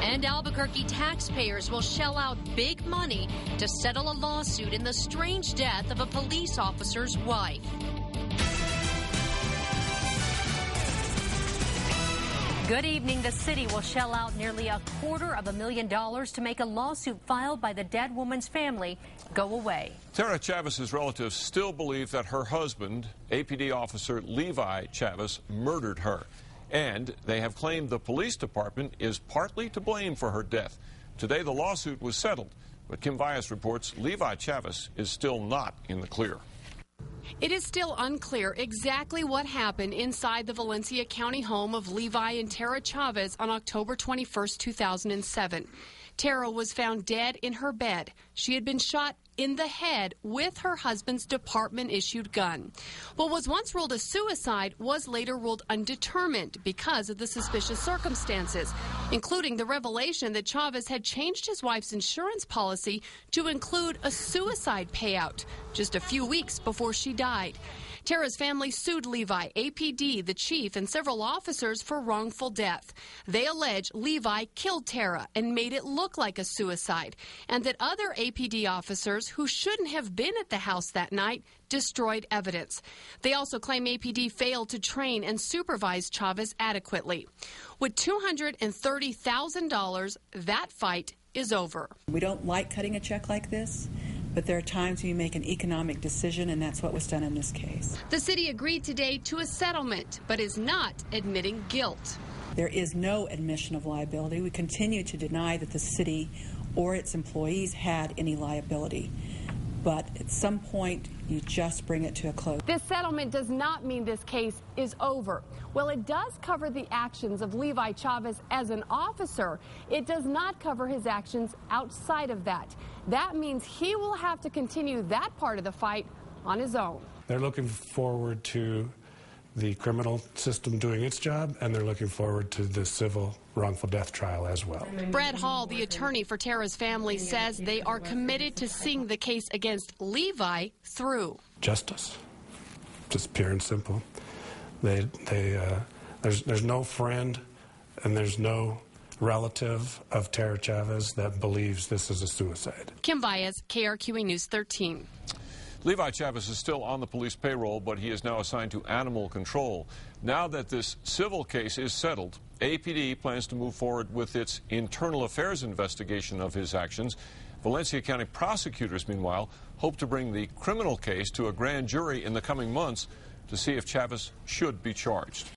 And Albuquerque taxpayers will shell out big money to settle a lawsuit in the strange death of a police officer's wife. Good evening. The city will shell out nearly $250,000 to make a lawsuit filed by the dead woman's family go away. Tera Chavez's relatives still believe that her husband, APD officer Levi Chavez, murdered her. And they have claimed the police department is partly to blame for her death. Today, the lawsuit was settled, but Kim Vyas reports Levi Chavez is still not in the clear. It is still unclear exactly what happened inside the Valencia County home of Levi and Tera Chavez on October 21, 2007. Tera was found dead in her bed. She had been shot in the head with her husband's department-issued gun. What was once ruled a suicide was later ruled undetermined because of the suspicious circumstances, including the revelation that Chavez had changed his wife's insurance policy to include a suicide payout just a few weeks before she died. Tera's family sued Levi, APD, the chief, and several officers for wrongful death. They allege Levi killed Tera and made it look like a suicide, and that other APD officers who shouldn't have been at the house that night destroyed evidence. They also claim APD failed to train and supervise Chavez adequately. With $230,000, that fight is over. We don't like cutting a check like this, but there are times when you make an economic decision, and that's what was done in this case. The city agreed today to a settlement, but is not admitting guilt. There is no admission of liability. We continue to deny that the city or its employees had any liability. But at some point, you just bring it to a close. This settlement does not mean this case is over. Well, it does cover the actions of Levi Chavez as an officer. It does not cover his actions outside of that. That means he will have to continue that part of the fight on his own. They're looking forward to the criminal system doing its job, and they're looking forward to the civil wrongful death trial as well. Brad Hall, the attorney for Tera's family, says they are committed to seeing the case against Levi through. Justice, just pure and simple. There's no friend and there's no relative of Tera Chavez that believes this is a suicide. Kim Vyas, KRQE News 13. Levi Chavez is still on the police payroll, but he is now assigned to animal control. Now that this civil case is settled, APD plans to move forward with its internal affairs investigation of his actions. Valencia County prosecutors, meanwhile, hope to bring the criminal case to a grand jury in the coming months to see if Chavez should be charged.